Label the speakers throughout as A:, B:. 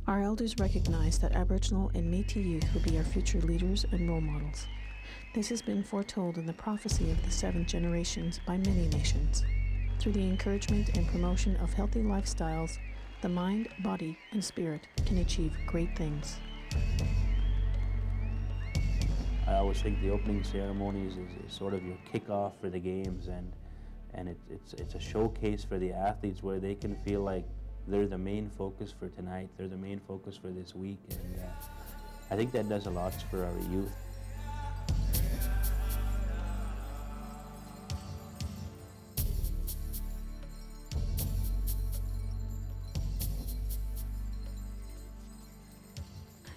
A: Our elders recognize that Aboriginal and Métis youth will be our future leaders and role models. This has been foretold in the prophecy of the 7 generations by many nations. Through the encouragement and promotion of healthy lifestyles, the mind, body, and spirit can achieve great things.
B: I always think the opening ceremonies is sort of your kickoff for the games, and it's a showcase for the athletes where they can feel like they're the main focus for tonight, they're the main focus for this week, and I think that does a lot for our youth.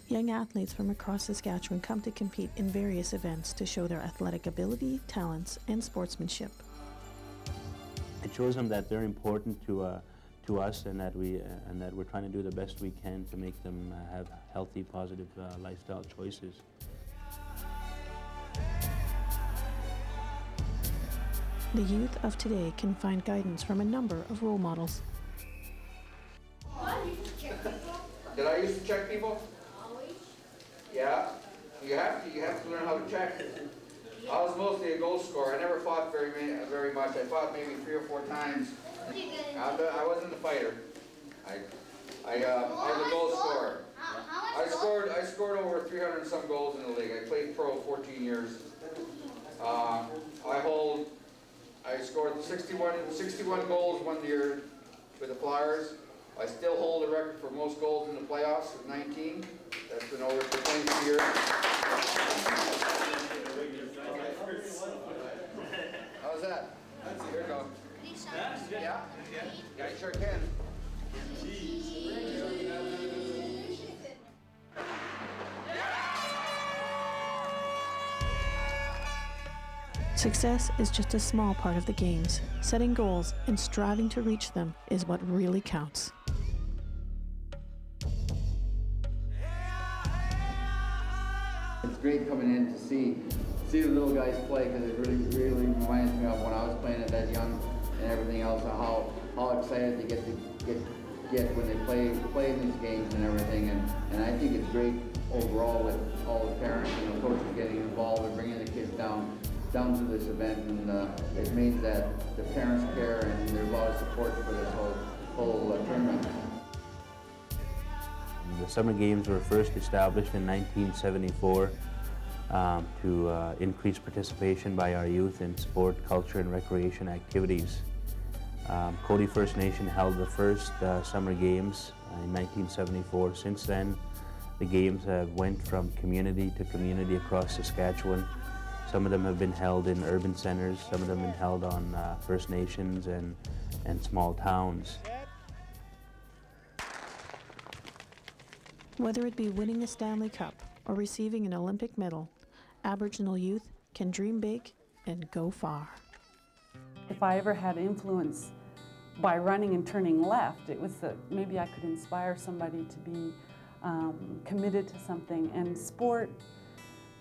A: Young athletes from across Saskatchewan come to compete in various events to show their athletic ability, talents, and sportsmanship.
B: It shows them that they're important to us, and that we're trying to do the best we can to make them have healthy, positive lifestyle choices.
A: The youth of today can find guidance from a number of role models.
C: Did I used to check people? Yeah, you have to learn how to check. I was mostly a goal scorer. I never fought very much. I fought maybe 3 or 4 times. I wasn't a fighter. I was a goal scorer. I scored over 300 and some goals in the league. I played pro 14 years. I scored 61 goals one year with the Flyers. I still hold the record for most goals in the playoffs with 19. That's been over for 22 years. How's that? Here we go. Yeah? Yeah, you sure can.
A: Success is just a small part of the games. Setting goals and striving to reach them is what really counts.
C: It's great coming in to see the little guys play, because it really reminds me of when I was playing at that young and everything else, how excited they get when they play in these games and everything, and I think it's great overall with all the parents and the coaches getting involved and bringing the kids down to this event, and it means that the parents care and there's a lot of support for this whole tournament.
B: The Summer Games were first established in 1974 to increase participation by our youth in sport, culture, and recreation activities. Cody First Nation held the first Summer Games in 1974. Since then, the games have went from community to community across Saskatchewan. Some of them have been held in urban centers, some of them have been held on First Nations and small towns.
A: Whether it be winning a Stanley Cup or receiving an Olympic medal, Aboriginal youth can dream big and go far.
D: If I ever had influence by running and turning left, it was that maybe I could inspire somebody to be committed to something. And sport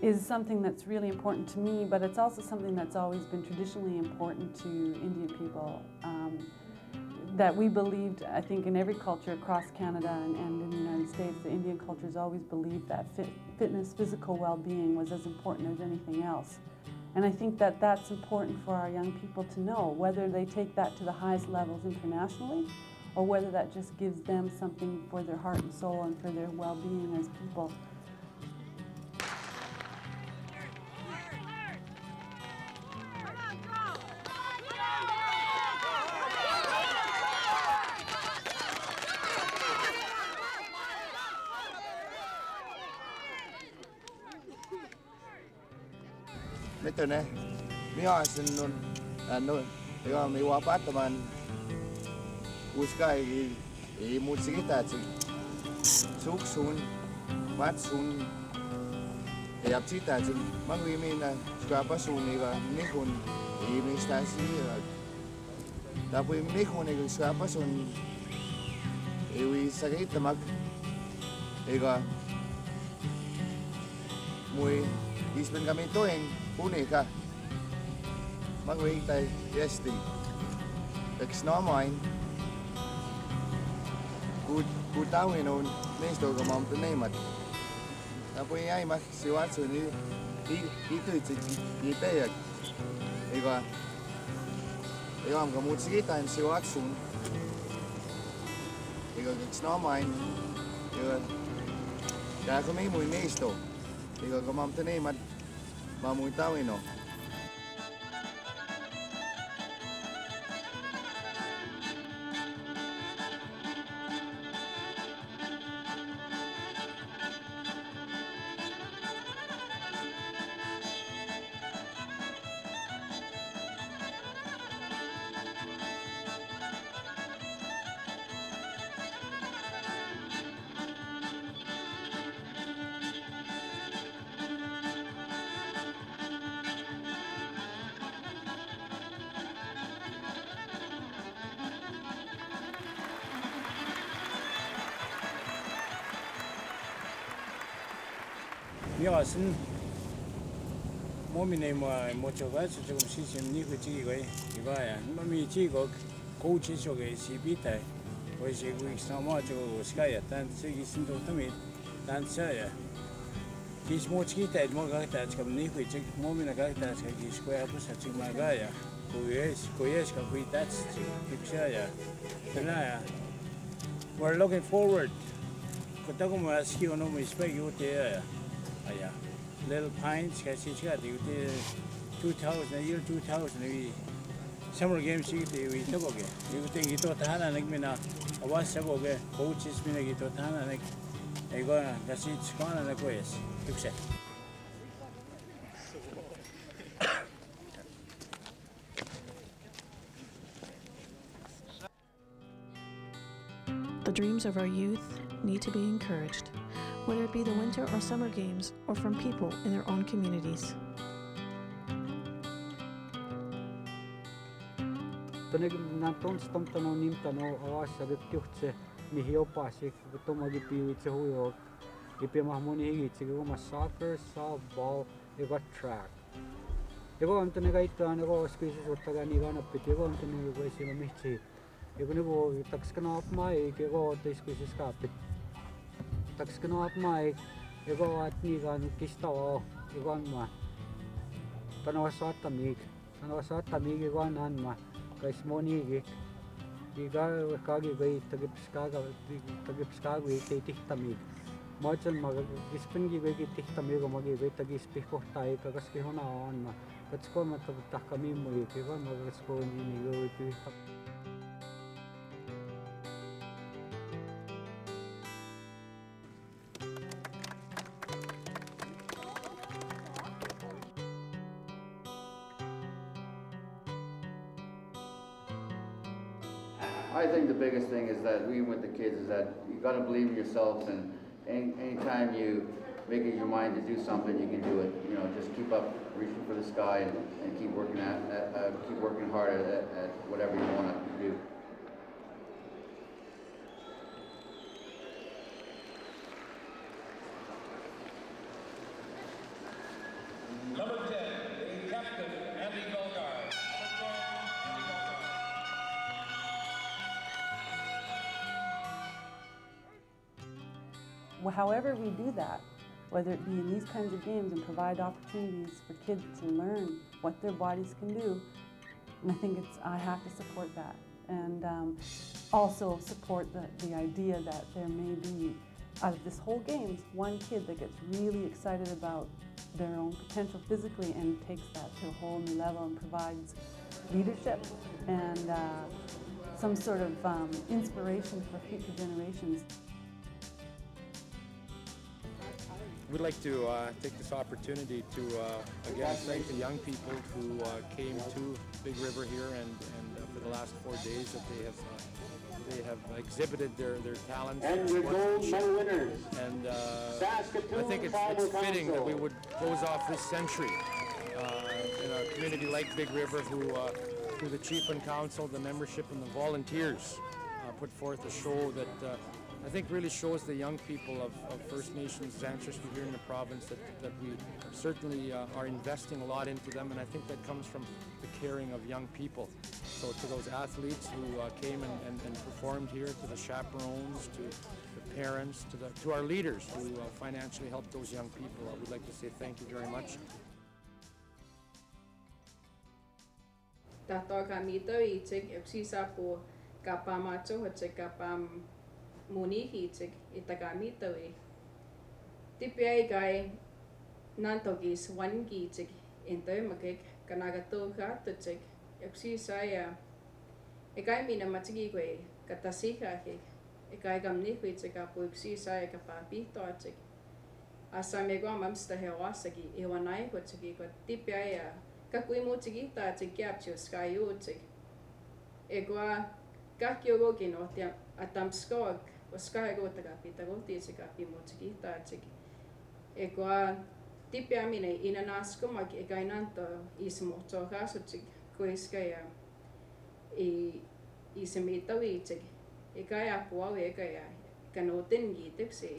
D: is something that's really important to me, but it's also something that's always been traditionally important to Indian people. That we believed, I think, in every culture across Canada and in the United States, the Indian cultures always believed that fitness, physical well-being was as important as anything else. And I think that that's important for our young people to know, whether they take that to the highest levels internationally, or whether that just gives them something for their heart and soul and for their well-being as people.
E: Miten ne? Minä sen joka mi wapataman uskai ei muutsikita suksun matsun ja sitä mangui minä skapa suniva nikun ei mistä siellä tapi nikun ei skapa sun ei sakita mak eikä mui ispen kami toeng unika mangui tai yesti eks nomain good tawin on meisto ka mam tenemat. Tapos ay mak siwat so ni itu kita ya. Ega am ka mut sigita en siwat sun. Ega sno mine. Ega ka ko mai muy meisto. Ega ka mam tenemat mamuy tawino.
F: 미화선 몸이 뭐 저거서 조금 시스템이 그지고 이거야 몸이 지고 고치 속에 시비대 거기서 그 상황 저 스카야 단 저기 신도 때문에 단서야 기스 모치기 때 뭐가 다 지금 니고 지 몸이나 가다 저기 스코야 부서 지금 나가야 고예스가 거의 다 픽셔야 그러나야 we're looking forward 그다고 뭐 스키고 너무 스펙이 어때야 yeah, little pines. Kasi siya di 2000 year 2000 we summer games sigiti we taboge. Yung ting ito tahanan nagmina awas taboge. Coaches mina ito tahanan nag ego kasi skana na koyes. Tukse.
A: The dreams of our youth need to be encouraged, whether it be the winter or summer games or from people in their own communities.
G: Tanag nanton stomtano nimtano awas agad kyutse mihiopasik butomagi piwit sa huyog ipimahmuni higit siguro mas soccer, softball, iba track. Ego am tanagaitan ego species utagani gana pitego am tanago isi mamichi. Ego nego takskana apmai ego te species kapit. Takskana apmai ego atni gan kistaw ego anma. Tanawasat tamig ego anma. Kais moni gi iga kagi gai tagipskaga gai tihtamig. Machan mag gispin gi gai tihtamig magi gai tagispiko tai kagaski hona anma. Katsko matabta kami mo ego magasko ni gai tihtam.
C: I think the biggest thing is that we with the kids is that you got to believe in yourselves, and anytime you make it your mind to do something, you can do it. You know, just keep up, reaching for the sky, and keep working keep working hard at whatever you want to do.
H: Number 10, the captain, Andy Golgar.
D: However we do that, whether it be in these kinds of games and provide opportunities for kids to learn what their bodies can do, and I have to support that. And also support the idea that there may be, out of this whole games, one kid that gets really excited about their own potential physically and takes that to a whole new level and provides leadership and some sort of inspiration for future generations.
I: We'd like to take this opportunity to again thank the young people who came to Big River here and for the last 4 days that they have exhibited their talents.
J: And your gold medal winners.
I: And I think it's fitting that we would close off this century in a community like Big River, who the chief and council, the membership, and the volunteers put forth a show that I think really shows the young people of First Nations ancestry here in the province that we certainly are investing a lot into them, and I think that comes from the caring of young people. So to those athletes who came and performed here, to the chaperones, to the parents, to our leaders who financially helped those young people, I would like to say thank you very much.
K: Tātou ka mito I tig eksisa po kapa macho hoche kapa munihi tig itaka mito I. Tipiai gai nantogis wangi tig into makik kanagato ka to tig eksisa ya. Ekai mina matigi kwe katasika ke. Ekai gamni kwe tig apo eksisa ya kapa pito tig. Asa mego mamsta hewasagi iwanai ko tig ko tipiai ya. Kakui mo tigi ta tig capture sky o tig. Egwa kakio go kino tia atam skog o sky go taga pita go ti tig api mo tigi ta tig. Egwa tipi amine inanasko mag egainanto ismo to gaso tig kuiskaya I semita wi tig. Egaya po we egaya kanotin gitik se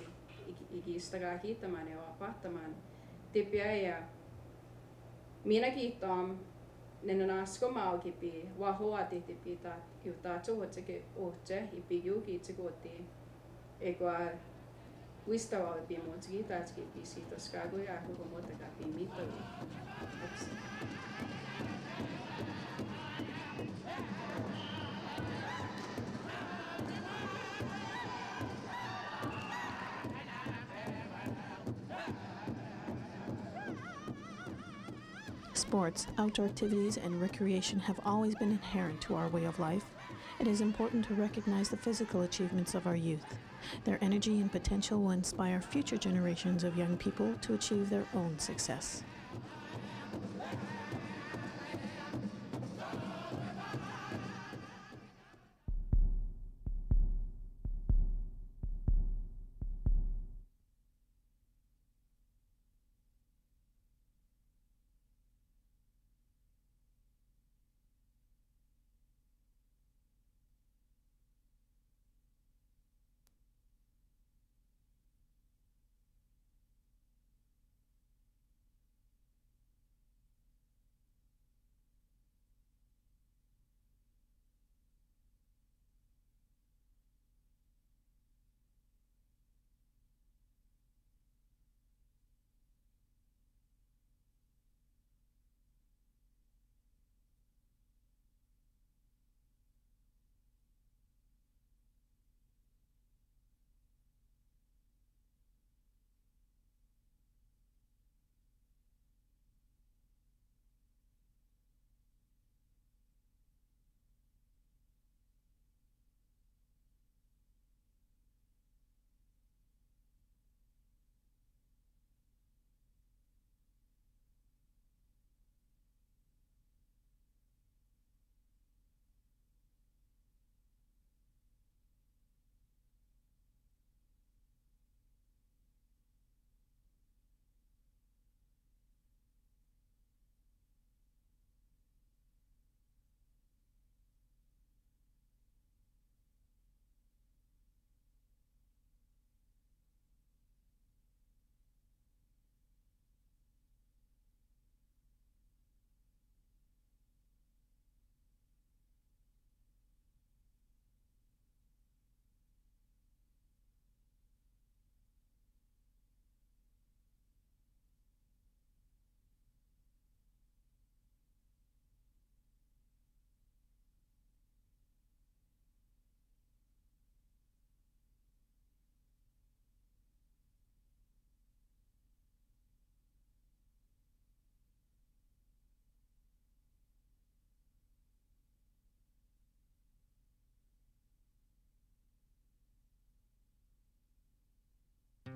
K: igistaga kita mane o apata man. Tipi ya Mina kiitom nenasko mau kipi wahoa tipi ta yuta cho hoche oche ipi yuki chigoti egwa wista wa bi mo chigita chipi sito skago ya ko mo ta kapi mito.
A: Sports, outdoor activities, and recreation have always been inherent to our way of life. It is important to recognize the physical achievements of our youth. Their energy and potential will inspire future generations of young people to achieve their own success.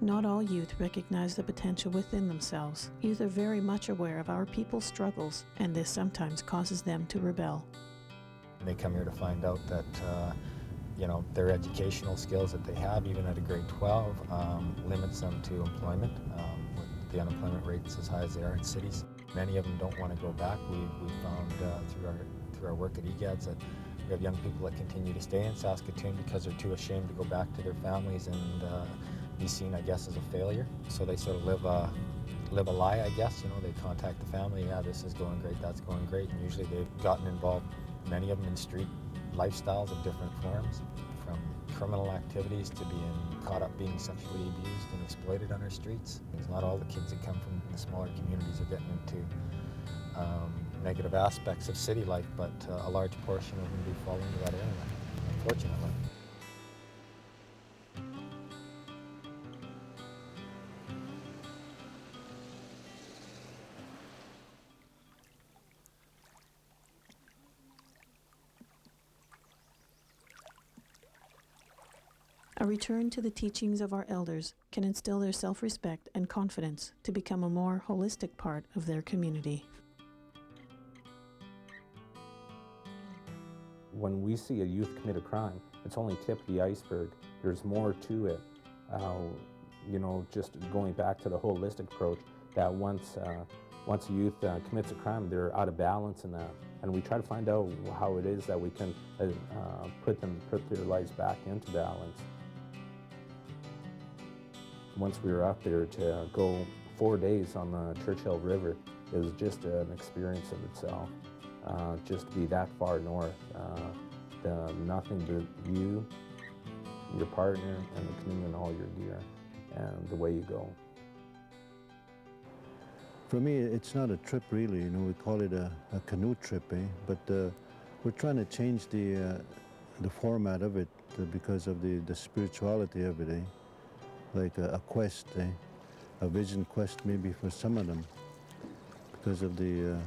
A: Not all youth recognize the potential within themselves. Youth are very much aware of our people's struggles, and this sometimes causes them to rebel.
L: They come here to find out that their educational skills that they have, even at a grade 12, limits them to employment, with the unemployment rates as high as they are in cities. Many of them don't want to go back. We found through our work at EGADS that We have young people that continue to stay in Saskatoon because they're too ashamed to go back to their families and be seen, I guess, as a failure. So they sort of live a lie, I guess. You know, they contact the family, yeah, this is going great, that's going great, and usually they've gotten involved, many of them, in street lifestyles of different forms, from criminal activities to being caught up being sexually abused and exploited on our streets. It's not all the kids that come from the smaller communities are getting into negative aspects of city life, but a large portion of them do fall into that area, unfortunately.
A: A return to the teachings of our elders can instill their self-respect and confidence to become a more holistic part of their community.
M: When we see a youth commit a crime, it's only tip of the iceberg. There's more to it. You know, just going back to the holistic approach, that once a youth commits a crime, they're out of balance in that. And we try to find out how it is that we can put their lives back into balance. Once we were up there, to go 4 days on the Churchill River, it was just an experience of itself. Just to be that far north, nothing but you, your partner, and the canoe and all your gear, and the way you go.
N: For me, it's not a trip really. You know, we call it a canoe trip, but we're trying to change the format of it because of the spirituality of it, like a quest, a vision quest maybe for some of them, because of the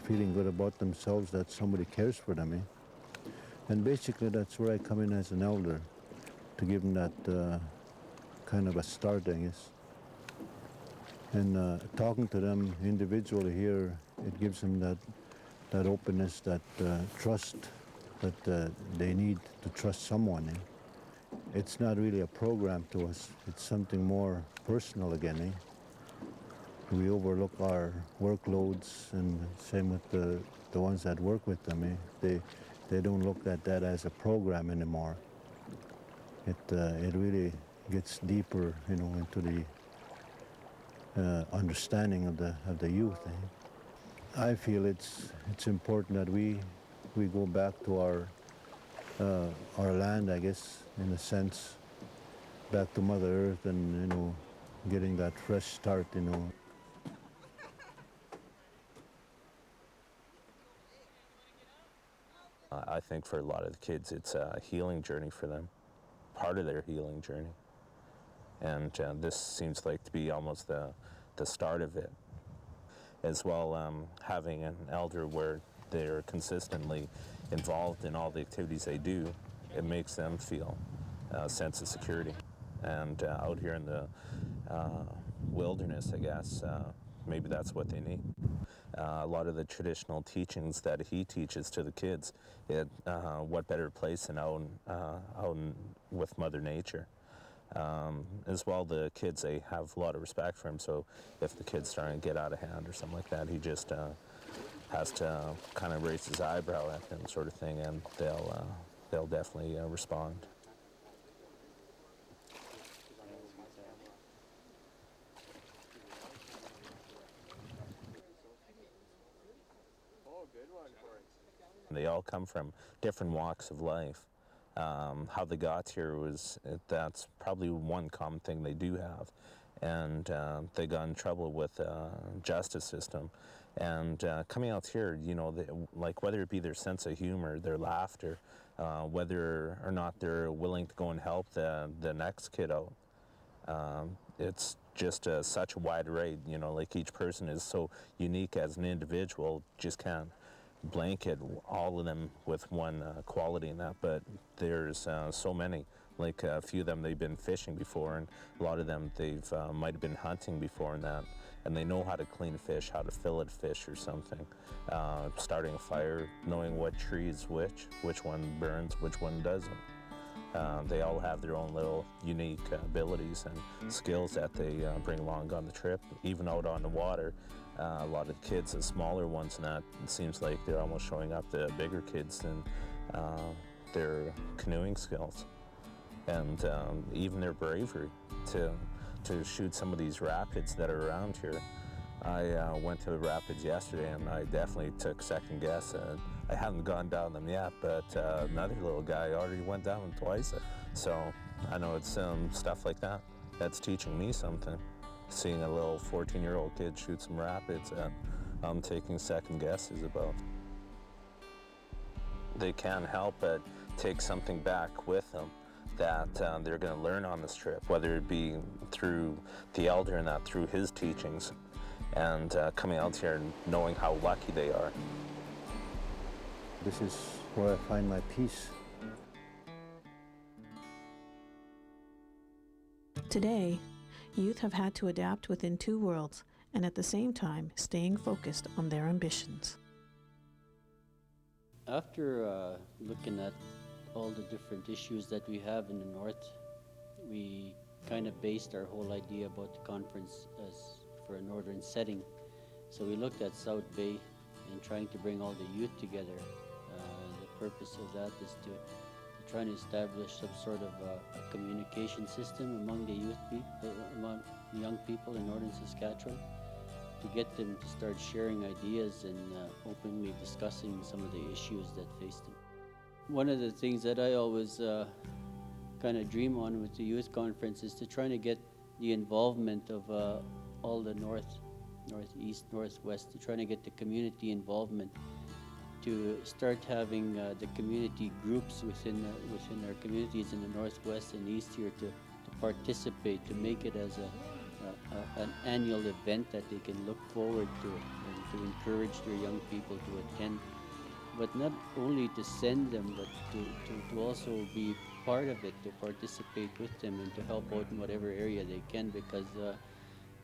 N: feeling good about themselves that somebody cares for them. And basically that's where I come in as an elder, to give them that kind of a start, I guess. And talking to them individually here, it gives them that openness, that trust that they need to trust someone. It's not really a program to us, it's something more personal again. We overlook our workloads, and same with the ones that work with them. They don't look at that as a program anymore. It really gets deeper, you know, into the understanding of the youth. I feel it's important that we go back to our land, I guess, in a sense, back to Mother Earth, and you know, getting that fresh start, you know.
B: I think for a lot of the kids, it's a healing journey for them, part of their healing journey. And this seems like to be almost the start of it. As well, having an elder where they're consistently involved in all the activities they do, it makes them feel a sense of security. And out here in the wilderness, I guess, maybe that's what they need. A lot of the traditional teachings that he teaches to the kids, what better place than out with Mother Nature. As well, the kids, they have a lot of respect for him, so if the kid's starting to get out of hand or something like that, he just has to kind of raise his eyebrow at them, sort of thing, and they'll definitely respond. They all come from different walks of life. How they got here that's probably one common thing they do have. And they got in trouble with the justice system. And coming out here, you know, like whether it be their sense of humor, their laughter, whether or not they're willing to go and help the next kid out. It's just such a wide array, you know, like each person is so unique as an individual, just can't blanket all of them with one quality in that, but there's so many. Like a few of them, they've been fishing before, and a lot of them, they've might have been hunting before and that, and they know how to clean fish, how to fillet fish or something. Starting a fire, knowing what tree is which one burns, which one doesn't. They all have their own little unique abilities and skills that they bring along on the trip, even out on the water. A lot of kids, the smaller ones, and that, it seems like they're almost showing up the bigger kids than
M: their canoeing skills, and even their bravery to shoot some of these rapids that are around here. I went to the rapids yesterday, and I definitely took second guess. I haven't gone down them yet, but another little guy already went down them twice. So I know it's stuff like that that's teaching me something. Seeing a little 14-year-old kid shoot some rapids, I'm taking second guesses about. They can't help but take something back with them that they're going to learn on this trip, whether it be through the elder and that through his teachings, and coming out here and knowing how lucky they are.
N: This is where I find my peace.
A: Today, youth have had to adapt within two worlds and at the same time staying focused on their ambitions.
O: After looking at all the different issues that we have in the north, we kind of based our whole idea about the conference as for a northern setting. So we looked at South Bay and trying to bring all the youth together. The purpose of that is to try to establish some sort of a communication system among the among young people in northern Saskatchewan, to get them to start sharing ideas and openly discussing some of the issues that face them. One of the things that I always kind of dream on with the youth conference is to try to get the involvement of all the northeast, northwest, to try to get the community involvement, to start having the community groups within our communities in the northwest and east here to participate, to make it as an annual event that they can look forward to, and to encourage their young people to attend. But not only to send them, but to also be part of it, to participate with them and to help out in whatever area they can, because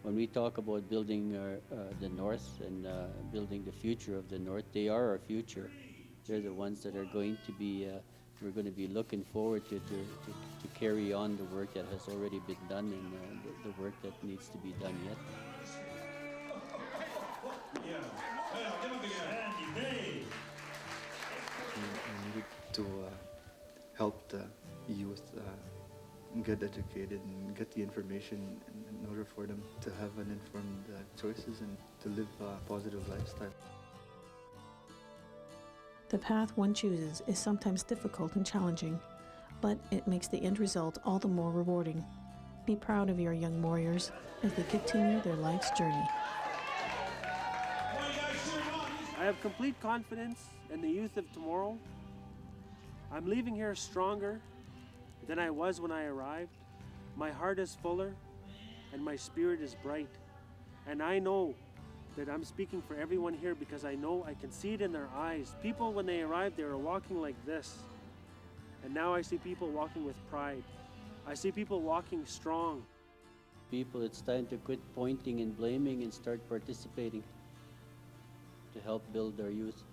O: when we talk about building the North and building the future of the North, they are our future. They're the ones that are going to be, we're going to be looking forward to carry on the work that has already been done and the work that needs to be done yet.
P: We need to help the youth get educated and get the information in order for them to have an informed choices and to live a positive lifestyle.
A: The path one chooses is sometimes difficult and challenging, but it makes the end result all the more rewarding. Be proud of your young warriors as they continue their life's journey.
Q: I have complete confidence in the youth of tomorrow. I'm leaving here stronger than I was when I arrived. My heart is fuller and my spirit is bright. And I know that I'm speaking for everyone here because I know I can see it in their eyes. People, when they arrived, they were walking like this. And now I see people walking with pride. I see people walking strong.
O: People, it's time to quit pointing and blaming and start participating to help build our youth.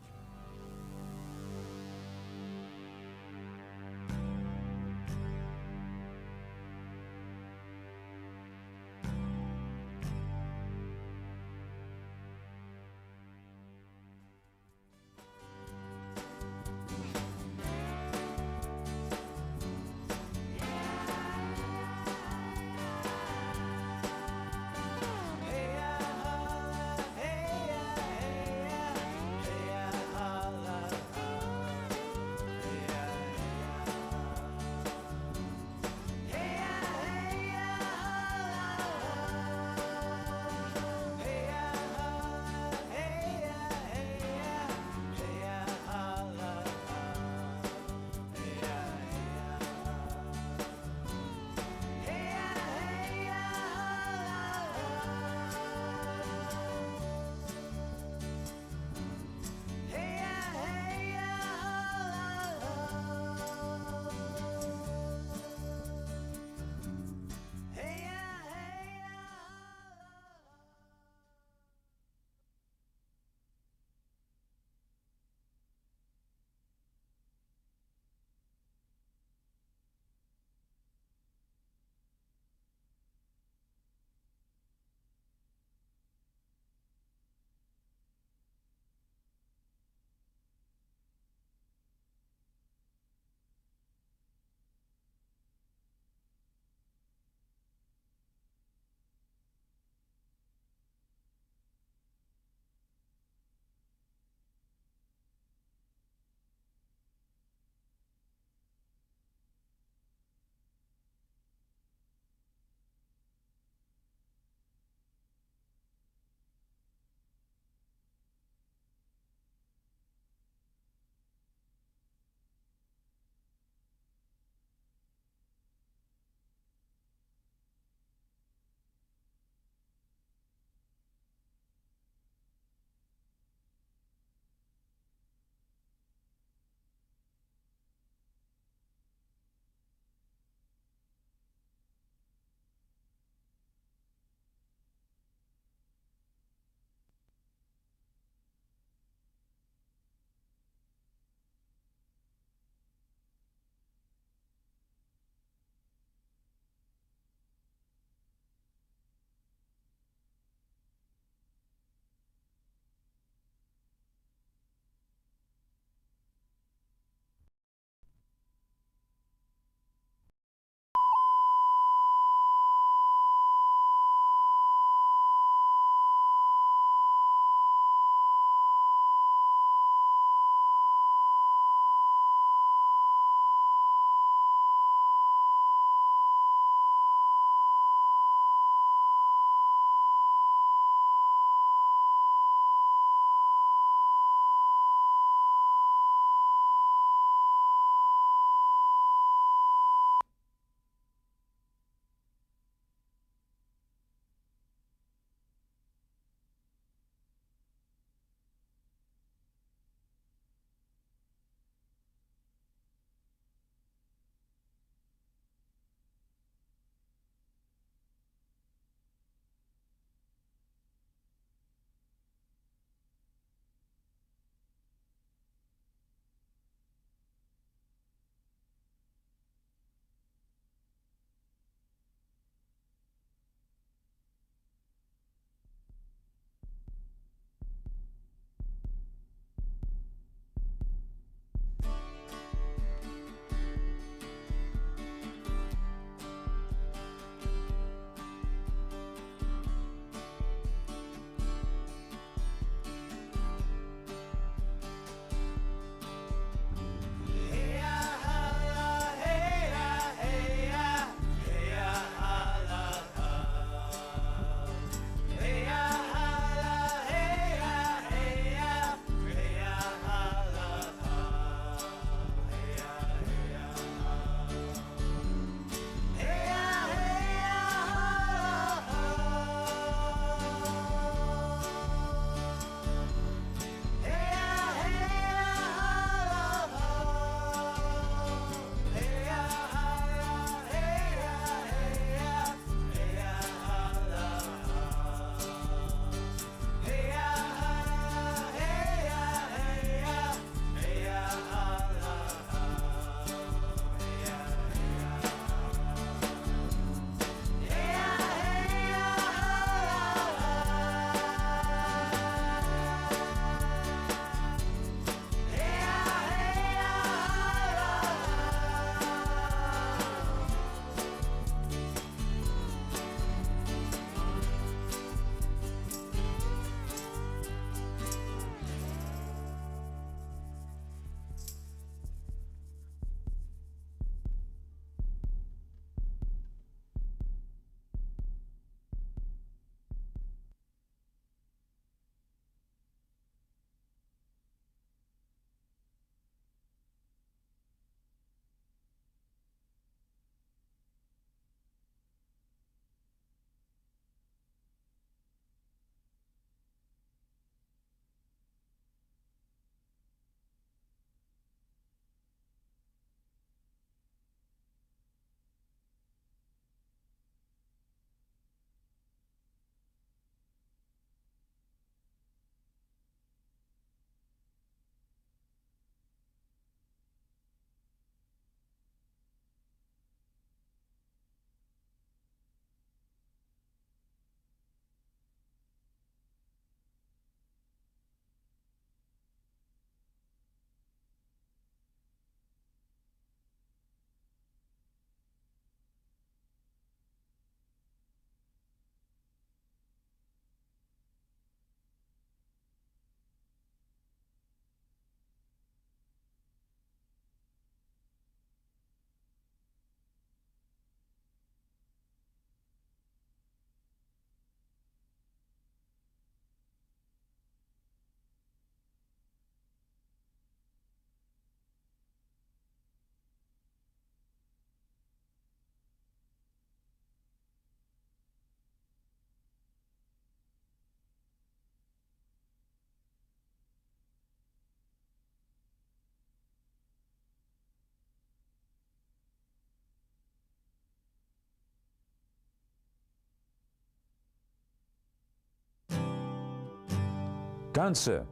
R: Danse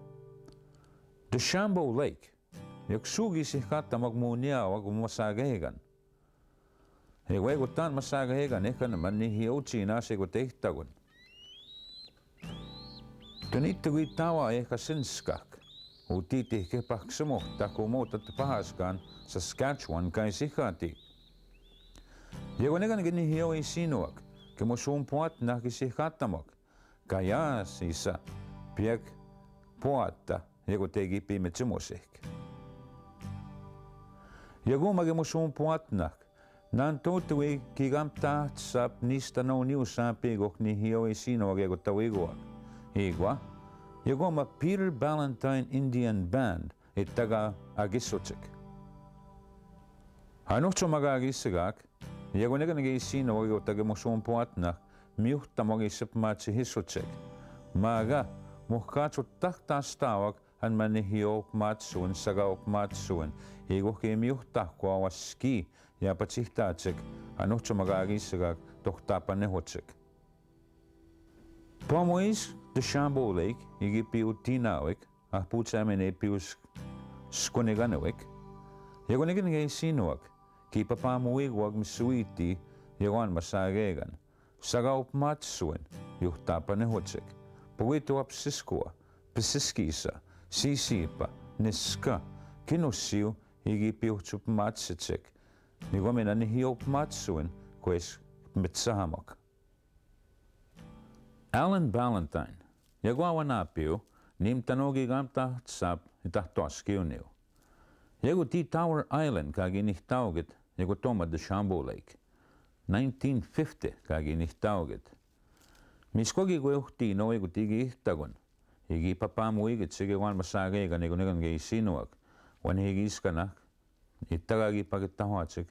R: Deschambeault Lake. Yaksugi si kata magmunia wag masagahegan. Heway gutan masagahegan eka naman ni hiuchi na si gutehtagun. Tunitugui tawa eka sinskak. Utiti kepaksamo takumota tapahaskan Saskatchewan kai sikati. Yegonegan gini hiyo isinuak kemusumpuat na kisikatamok. Kaya sisa piek puatta yego tegi pimetsimosek. Yego magemusumpuatnak nan totui kigamta sap nista no niu sapigok ni hiyo isinuak yego tawiguak. Igwa yego ma Peter Ballantine Indian Band itaga agisotsik. Hanotso magagisigak yego nega nega isinuak yego tagemusumpuatnak miuhta magisip matsi hisotsik. Maga muhkatsut tahtastawak han manihio matsuun sagauk matsuun. Higuhki miuhtahkua waski ja patsihtatsik hanotso magagisigak tohtapanehotsik. Pomois Deschambeault Lake igi piu tinawik puutsamene pius skoniganawik. Yego nega nega isinuak ki papamuiguak misuiti yegoan masagegan. Sagaup matsuun juhtapanehotsik. Puituap siskua, pisiskisa, sisipa, niska, kinussiu igi piuhtsup matsitsik. Nigomina ni hiop matsuun kues mitsahamak. Alan Ballantine, jaguawanapiu, nimtanogi gamta tsap itahtoaskiuniu. Jagu ti Tower Island kagi nihtaugit, jagu toma Deschambeault Lake. 1950 kagi nihtaugit. Miskogi kuehti no egu tigi ihtagun. Higi papamuigit sige wan masagega negunegan ge isinuak. Wan higi iskanak. Ittagagi pagittahuatsik.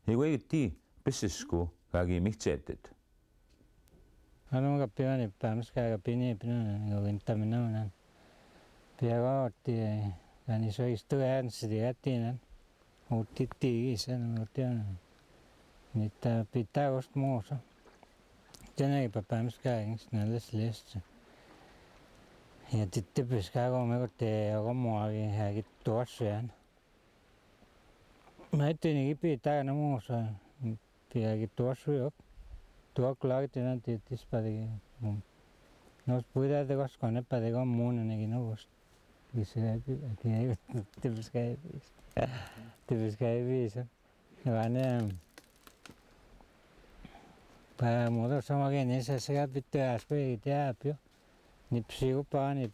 R: Higu ti pisisku kagi mihtsetit.
S: Ano mga piwan pamus kaga pini pinan gawin taminanan. Piaga orti kani so istuan sidiatinan. Uti tigi san utian. Nita pitagos mosa. Tiene papams kains nales list. Ja tittipis kago mego te ago moagi hagi torsian. Mä tini kipi taga mosa. Piagi torsuok. Tuoklagi tinan tittis padi. Nos puida de gos kone padi go muna negi no gos. Kisi tippis kai bisa. Vane pa modo somagen esa sega bitte aspe itiapio. Ni psigo pa ni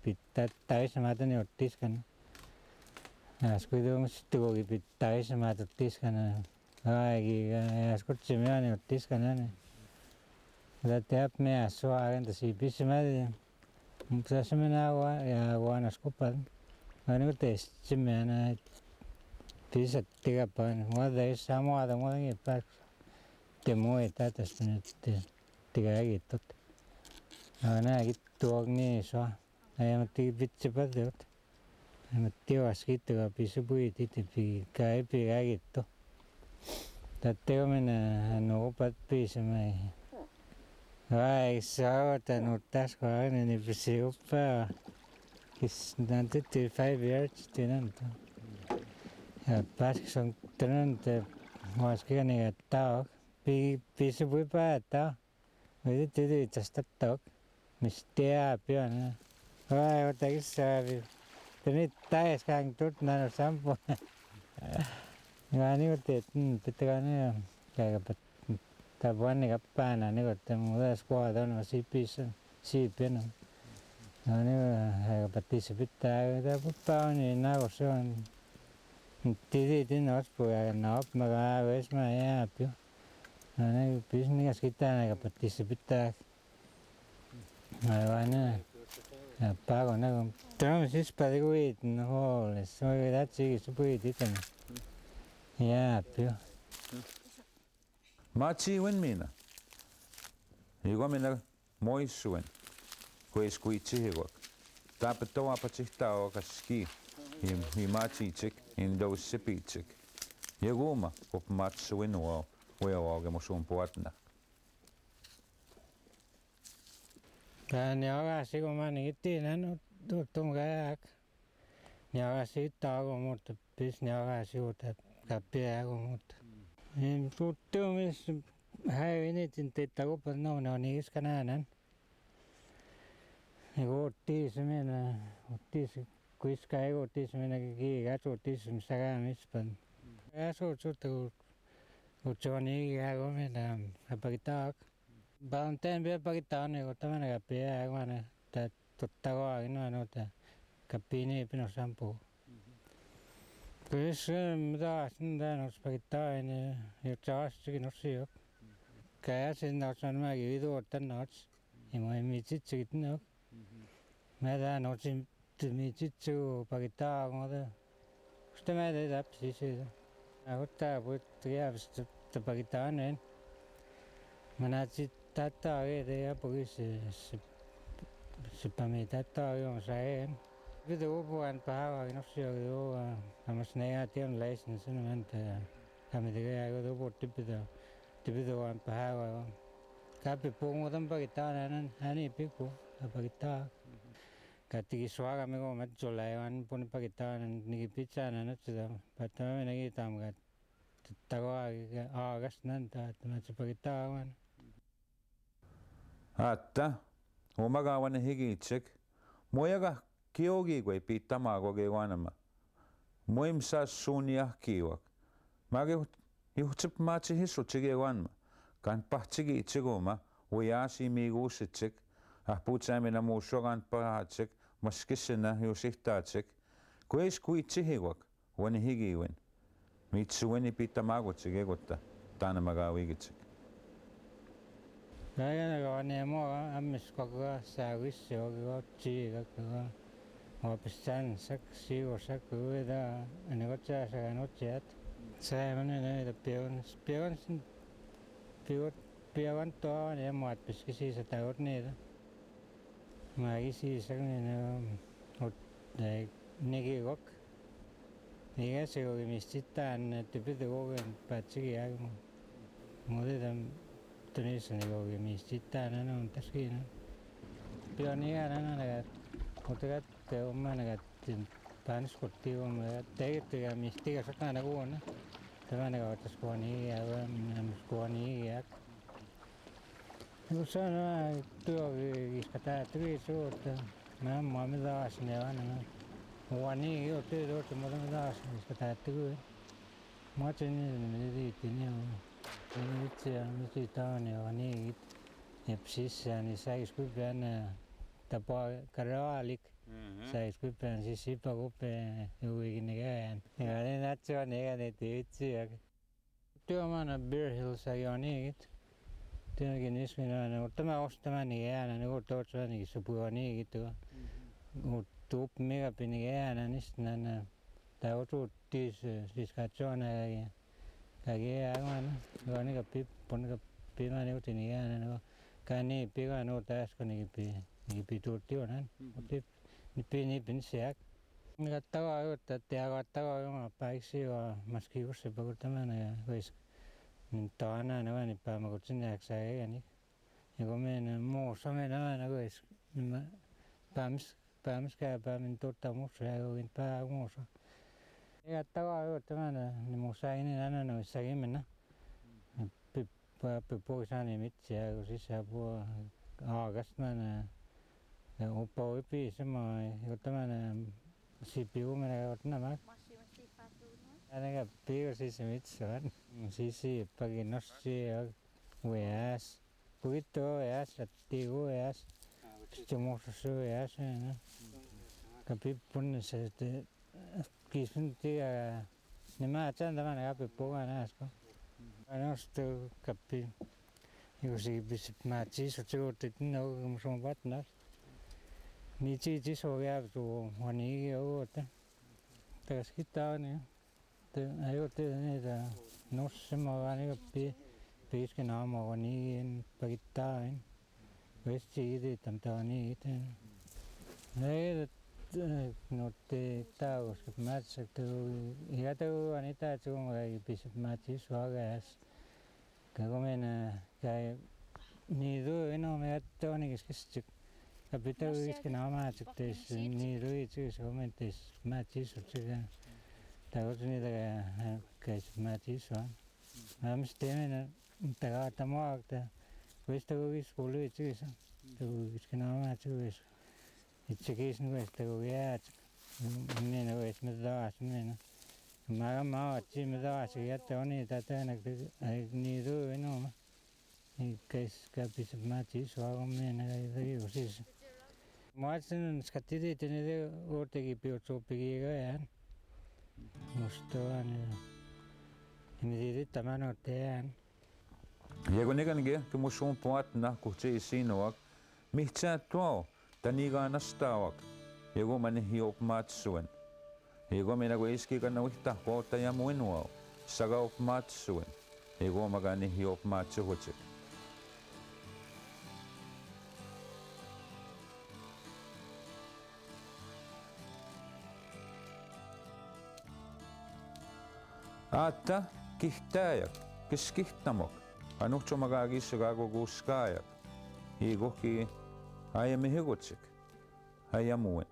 S: pitta tais mata ni ortis kan. Askuido mstigo ki pittais mata ortis kan. Ai askurtsi me ni ortis kan ne. Da teap me aso agen da si bismadi. Mutsa me na wa ya wa na skopa. Ani ko test me na pisa tiga pa. Wa da samo ada mo ngi pa. Te muove tatas te tigagitot. Ana gittuag ni so. Ai ti bitsepadot. Ai ti waskitga pisupui ti pi kai pigagitto. Tatteo mena no pat pismai. Ai saota no tasko ani ni pisiupa. Kis nante 5 years tinanto. Ja paskson tinante waskigani gattao. Piso pui pata. Vedi ti tasta tok. Mistea piana. Ai ota kisavi. Teni tais kang tut nano sampo. Ngani ote pitagani kaga pat tabuani kapana ni gote muda squadra no si pisa si piano. Ngani kaga patisi pita da pupani na goson. Ti nos puga no maga ves ma ya pio. Ana pisni askita na participita. Ana pago na transis padiguit no les soy da chi supuititan. Ya pio.
R: Machi winmina. Igomina moisuen. Kuis kuitsihigo. Tapetoa patsihtao kaski. Hi machi chik in dos sipichik. Yeguma op matsuin wao. Hueoagemus puatna.
S: Niagasi kun mä niittiin tuttum käyak. Niagasi taago mutta pis niagasi uutta kappia kun mutta. Tuttu mis häivinitin titta kupan no niin iska näänen. Ottis mena ottis kuiska ei ottis mena kiigas ottis sagaamispan. Asut Utsoni ako mena kapagitak. Banten be pagitan ko tamana kapia ako na ta tuttago agino ta kapini pino sampo. Kus mda sinda nos pagitan yo chas chiki no siyo. Kaya sin nos ma gido tan nos. Imo mitsit chit no. Meda no sim mitsit chu pagitan ko da. Usta meda da psi. Ako tapos tiap pagitan Manatsi tata de porque se pamita tata yo sai. Video buan pa no sé yo amas nea tiene license no mente kami de yo do por tipo an pa kape pongo dan pagitan ani pico pagitan Kati suaga me go met jolayan pun pagitan ni pizza na tsuda patame na gitam gat tawa agas nan ta pagitan
R: Että omagawan higitsik moyaga kiogi gwe pitamago ge wanama moimsa sunia kiwak mage yuhtsip machi hisu chige wanma kan pachigi chigoma oyasi migusitsik ahputsamina mushogan pahachik maskisina yusihtaachik kuis kuitsihiwak wani higiwen mitsuweni pitamago chige gotta tanamaga wigitsik
S: Kaya nagawa mo amis ko sa wisyo ko chiga ko opisan sak sigo sak da negocia sa ganochet sa mane da peon to ne mo at piskisi sa taot ne da magisi sa ne ot da negigok niga se go mistitan tipido patchigi ag mo de Tunis nego que mi cita no tasquina. Pionia na otra te umana tan sportivo me te mi stiga sakana gona. Te van a tasquani ya musquani ya. Usana tu iskata tu mamma me da asnevana. Wani yo te do te mo da iskata tu. Machini me di tinio. Mesti tahu ni wani epsis ni saya skupen tapa karawalik saya skupen sisi pagupe uigi kan ni natcho ni kan itu tu mana Bear Hill saya ni gitu tu ni sebenarnya utama ostama ni kan ni utama ni sebuah ni gitu utup mega pini kan ni sebenarnya tahu tu diskacona Kage awan gani kapi pon kapi mana uti ni ano kani piga no tas kani pi turtio nan uti ni pin siak ngatawa tawa yo paisi o maski use pagutama na guys tana na ni pa magutsina aksae ani egomen mo samena na guys pams ka pamin tortamo sao in pa mo tawa yo tamana ni musaini nana no sagimena po sani mitsia usi sapo agas nana upo ipi sama yo tamana sipiu mena otna mak ana piu si semitsan si paginossi weas puito weas atigo weas pistomoso weas na kapi pun se Kisun tiga ni macam dah mana kapi poga na asko. Ano sto kapi. Iku si bisip maci so cego titin no musombat na. Ni ci so ya tu wani yo ta. Tagas kita ni. Te ayo te ni da no se magani kapi. Pis ke nama wani in pagita in. Wes ci di tamtani ite. Nei no te tahu match tu ya tu anita tu ngai bis match suagas kago mena kai ni do no me to ni kis Kapita uiskina amaatsiktais niiruitsikis komentais maatisutsikana. Tagotsunidaga kais maatisua. Amstemen tagatamoakta. Kuistagogis kuluitsikis. Tagogiskina amaatsikis. Itsikis nues tagogiaat. Mena wes medaas mena. Maga maatsi medaas yatta oni tatana niiru enoma. Kais kapis maatisua mena iusis. Muatsen skatidi tenede ortegi piotsopigiga yan. Mustoan imidiri tamano tean.
R: Jägunnigange kemusun puat nahkuhtsi sinuak. Mihtsä tuo taniga nastawak. Jägu mani hiop matsuen. Jägu mina kun iskiganna wihta puota ja muinuau. Sagaup matsuen. Jägu magani hiop matsuhutsik. Aatta kihtääjak, kes kihtamok, anuhtsomaga kissaga kuuskaajak. Hiikohki aiemmin higutsik, aiemmuin.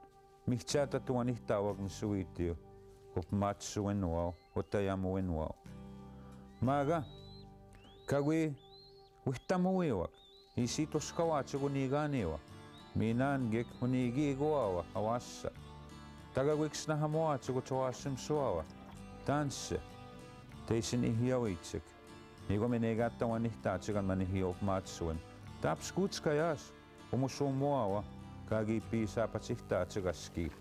R: Mihtsäätä tuon ihtaavak missuitiu, hop matsuen nuau, hotta jammuin nuau. Maaga, kagui uhtamuiwak, isitos kawaatsuku niiganiwa. Minaan gek hunigi goawa awassa. Tagawiks nahamuatsuku toasim suawa. Tansse. Teisin ihjauitsik. Niiko menee kättävän ihtaatsikan mani hiop matsuen. Taps kutskajas. Omusuun muava. Kagi piisaapat ihtaatsikaski.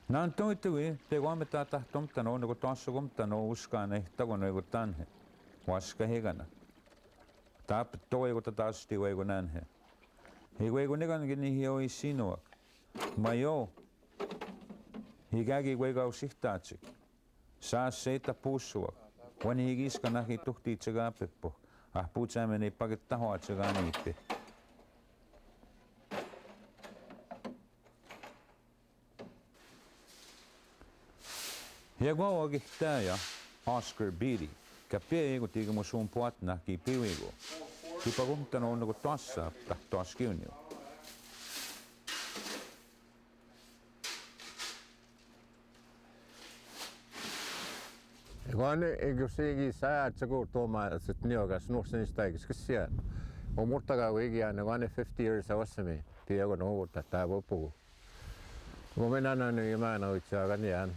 R: Naan toitui, te kuametta tahtomtano, niinku tuossa kumtano uskaan ehtäkö niinku tanhe. Vaska hegana. Taap toikuta taas tiueko nänhe. Hiku nekankin niihin oi sinua. Ma joo. Hikäki kuikau sihtaatsik. Saas seitä pussua. Wani hikiska nahi tuhtiitsekaan peppo. Puutsämeni paketta hoatsekaan niipi. Ja kuauakin tää ja Oscar Beatty, kapie kun tiga mo sumpuat na ki piwigo. Ki pagunta no ko tossa ta toskiunio.
T: Igual egosegi saa tsago toma sitnioga snorsenistaigs kisia. Omurtaga wigia ne 50 years awasame. Tiago no tatabo po. Gomenana no yamana uchaga nian.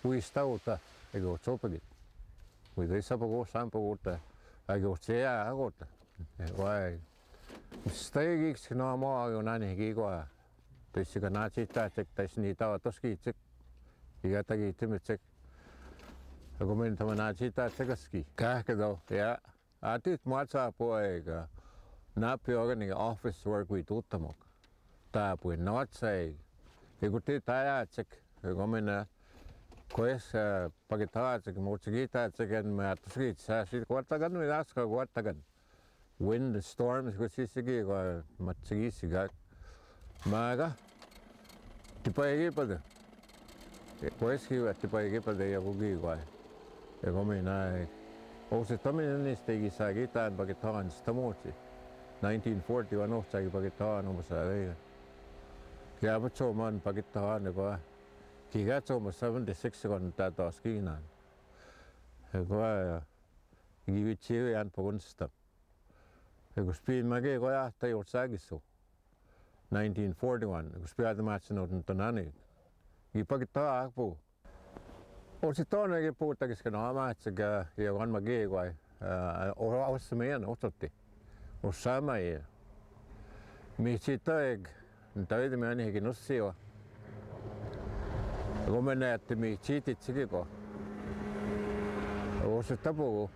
T: We stauta ego chopagit. We de sapago sampo uta. Ego chea agota. Why? Steigix no mo agonani gigoa. Tisiga ta chek tasnita toski chek. Igatagi timichek. Gomen tamanachita chekaski. Kahkado, yeah. Atit matsa poega. Napi organic office work with utamok. Tap with not say. Eguti taya chek. Gomena quest pagita chek mochigita chek and matski sashi. Watagan with aska watagan. Wind storms gusisigi or machigisiga. Maga. Tipaigipada. Quest you at Tipaigipada yabugi. Gomena. Also, Tommy stegi sagita and Bagitan Stamochi. 1941 no sagi Bagitan almost a Gabacho man Bagitan go. Kigacho was 76 on that Oskina. Go give it chewy and Pogunsta. It was speed Magay go after your Sagiso. 1941, it was speed the match in Tonani. You Pagita Akpo. Ositona ge puhuta keskenama atsaga ja on magi guai ora osmean ototti osama e mi chitaeg ntaide me ani genussio gomena at mi chiti tsigigo ositapo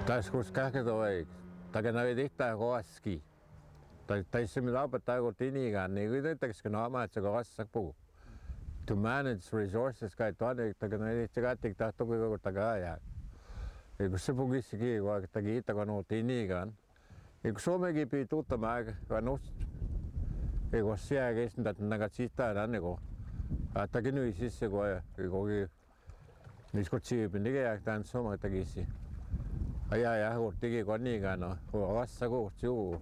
T: taskus kakedoeg taganaveditta goaski taisimila patago tiniga negide keskenama atsaga asakpo to manage resources kai tone taganai chagatik ta to go tagaya e gusipugi sigi wa tagi ta no tini gan e kusomegi pi tutta mag no e gosia ge ndat nagachita ranego ataginu isise go e gogi niskochi bindige ya tan soma tagisi aya ho tigi go ni gano o asago chu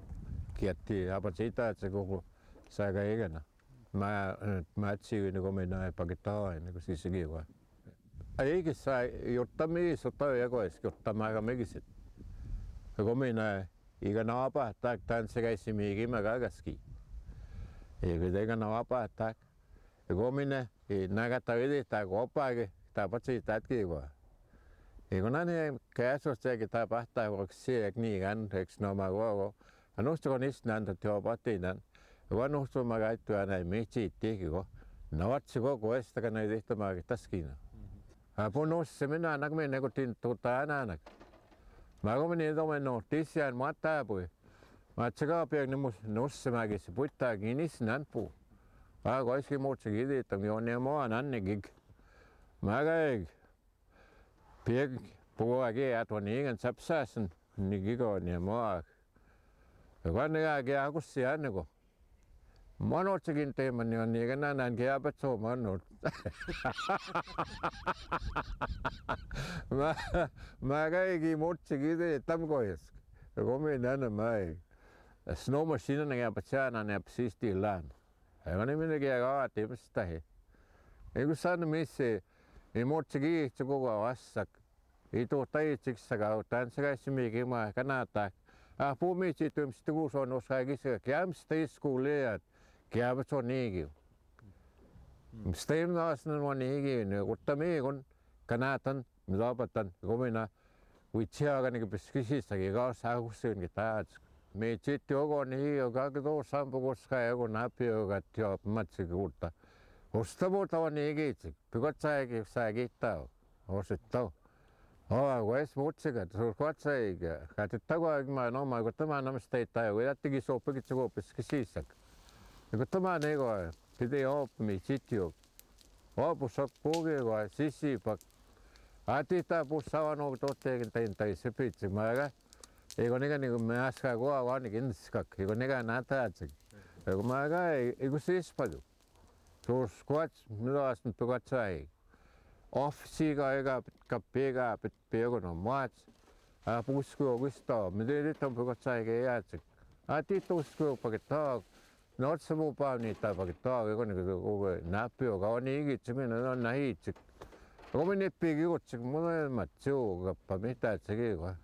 T: kiati apachita chego saga egana ma chiu ni gomena pagita ni kusisigi wa ai ke sai yottami sotta ya go es yottama ga megisit gomena igana pa tak tan segai simigi magagaski e vedega na pa tak gomena e naga tavede ta gopa ge ta pachi tatki wa e gonane kaso se ke ta pasta go se ni gan ex no mago anusto gonis nan ta to patinan One so magai to an mechi tigo, not to go west the canadian taskina. Upon no semina nagme negotin to tananak. Magomini don't know Tisia and Matabu. Machaga no semagis, putta guinness nanpu. I was him more to get it to me on Nemo and Annegig. Magag Pig, Poage at one egg and subsassin, Nigigo Nemo. One day I get Agustianago. Mono chicken team and you're gonna and get up so mono. Magagi mochigi, Tamgoes. The woman and my snow machine and a pachan and a psisti land. I want him to get out of stay. It was sudden me say, in mochigi to go asak. It will take 6 ago, 10 seconds to make him a canata. I put me to him still on those hagis, camp stay school there. Kiabato negi. Stem nasen one negi, Uttamegon, Kanatan, Mizabatan, Gomina, with Chiaganic Biscuits, like a gas house in guitars. May Chitiogo and he or Gagado, Sampo Sky, or Napio got your Matsiguta. Or Stabota on negi, because I give Sagita, or Sito. Oh, West Motsigat, or what say, at the Tago, my no, my Gotamanam state, we have to get so big to go Piscisak. Gotama nego, today op me sitio. Op sok poge go sisi pak. Atita pusawa no tote tai sepit maga. Ego nega ni maska go awani kinskak. Ego nega nata atsik. Ego maga ego sis padu. So squats no asn tugatsai. office-ga ega kapega pet pego no mat. Pusku gusto, medeli tam pagkatsa kaya tsik. Tito usku pagkatag. Not sa mo pa ni ta pagkatag ko ni ko napio ka ni igi tsik na nahi tsik. Ko ni pigi ko tsik mo na matso ka pamita tsik ko.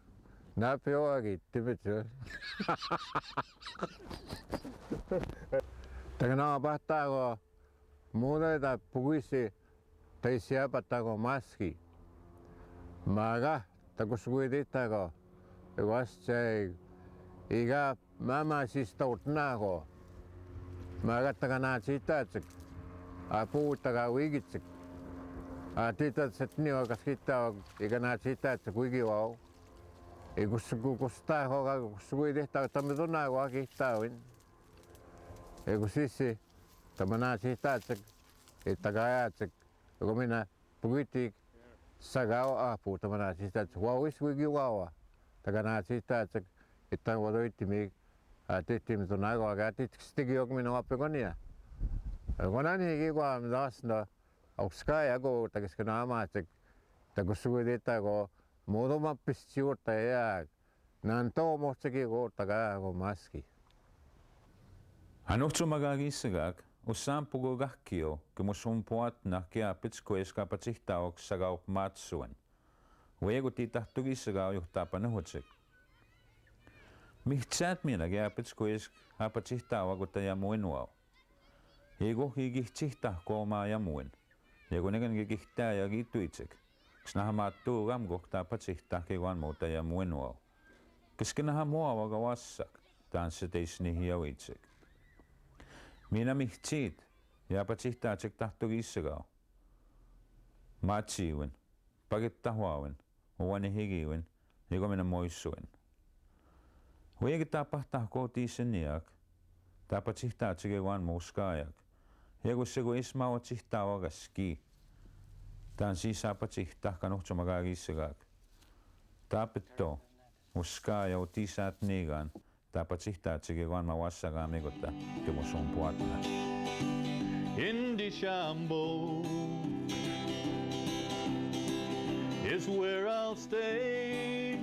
T: Napio agi tibetso. Tagana bata ko muna da puguisi taisia bata ko maski. Maga takusugui dita ko. Was chay iga mama sista utna ko. Maga tagana cita cik. Apu taga wigi cik. Tita setni wa kaskita iga na cita cik wigi wao. Igusugu kusta ko ka kusugui dita tamiduna ko kita win. Egusisi tamana cita cik. Itagaya cik. Gomina pugitik sagao apu tamana cita cik. Wawis wigi wawa. Tagana cita cik. Itang wado itimik. Titim tunago agati stigi ok mino apegonia. Gonani higi kwa mdasna. Auskaya go tagiskanama cik. Tagusugu dita go. Modo mapischiu tayak. Nanto mo ciki go taga go maski.
R: Hanotso magagisagak. Usam pugo gakio. Kumusumpuat na kia pitskues kapatihtaok sagauk matsuan. Wego titahtugisagao yuhtapanuhutsik. Mihtsat mina kaya pitskues kapatihtaok utayamuinuao. Ego higihtihtah koma yamuin. Ego negan gigihtaja gituitsik. Snahamattu gamgok tapatihta kewan muuta ja muinuo. Keskinaha muava gawassak tanssiteisni hiawitsik. Minä mihtsit ja patihtaitsik tahtugissigao. Matsiuin, pakittahuavin, uani higiuin, ego minä moissuin. Huegi tapahtaa kotiiseniak, tapatihtaitsik ewan muuskaajak. Ego sego ismao tihtavaagaski. Tän sisapatihta kanuhtsomagagissigak. Tapetto, uskaa ja utisaat niigaan. Tapatihtaitsik ewan ma wassagaamigota, kemusun puatna.
U: In Deschambeault is where I'll stay.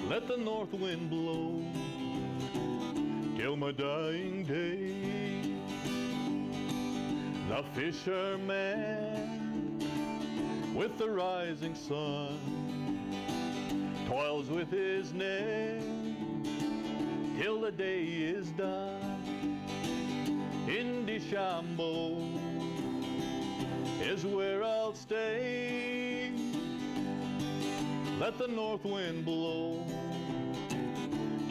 U: Let the north wind blow till my dying day. The fisherman with the rising sun toils with his net till the day is done. In Deschambeault is where I'll stay. Let the north wind blow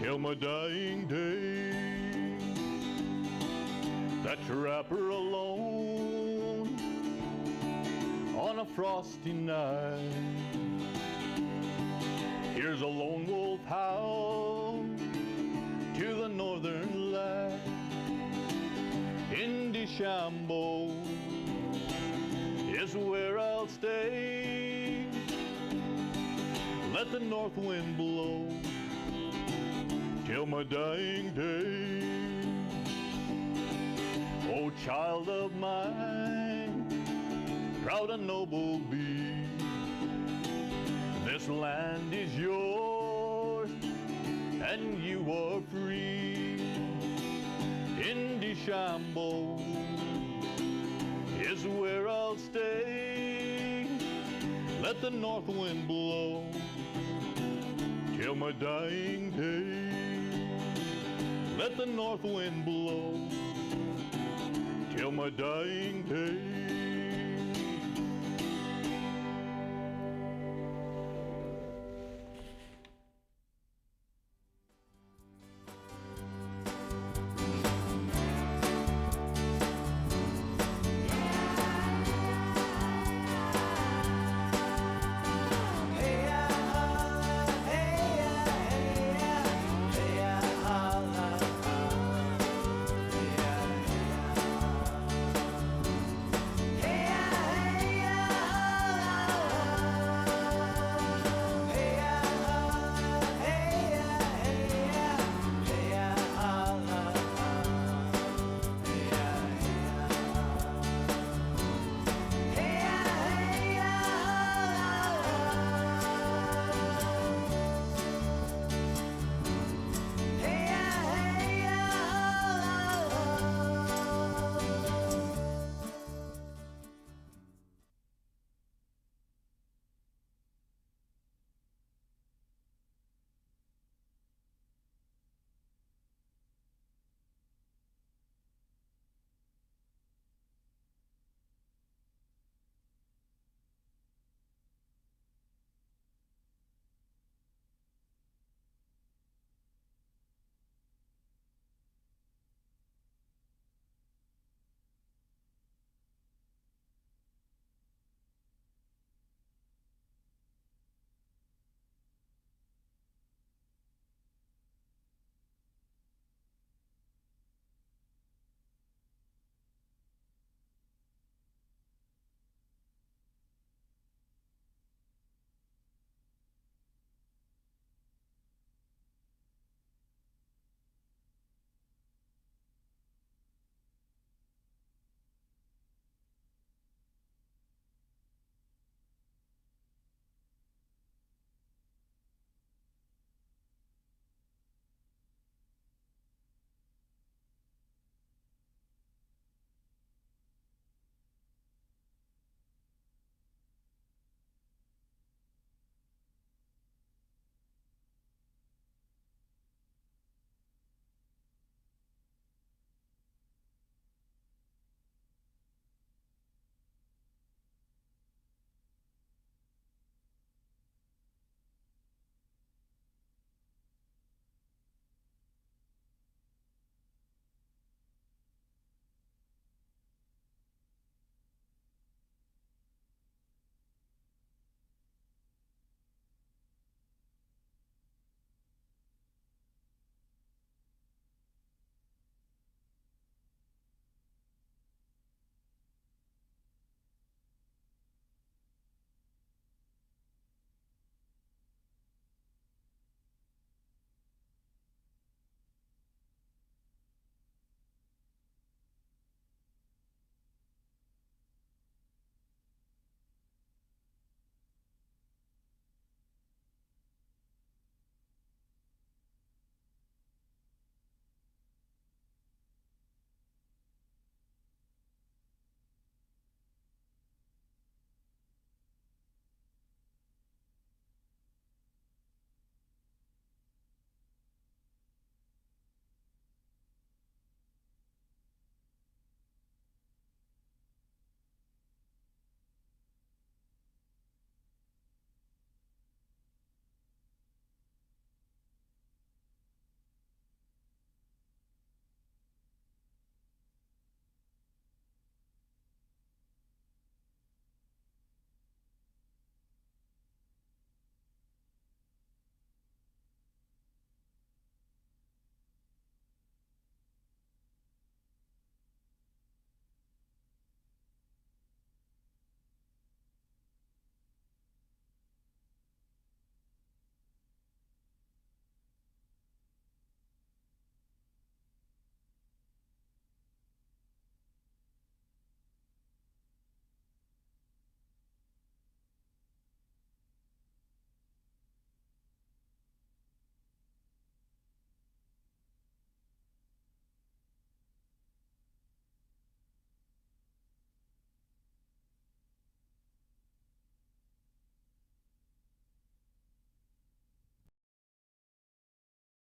U: till my dying day. That trapper alone on a frosty night here's a lone wolf howl to the northern light. In Deschambeault is where I'll stay. Let the north wind blow till my dying day. Oh, child of mine, proud and noble be. This land is yours, and you are free. In Deschambeault is where I'll stay. Let the north wind blow till my dying day. Let the north wind blow till my dying day.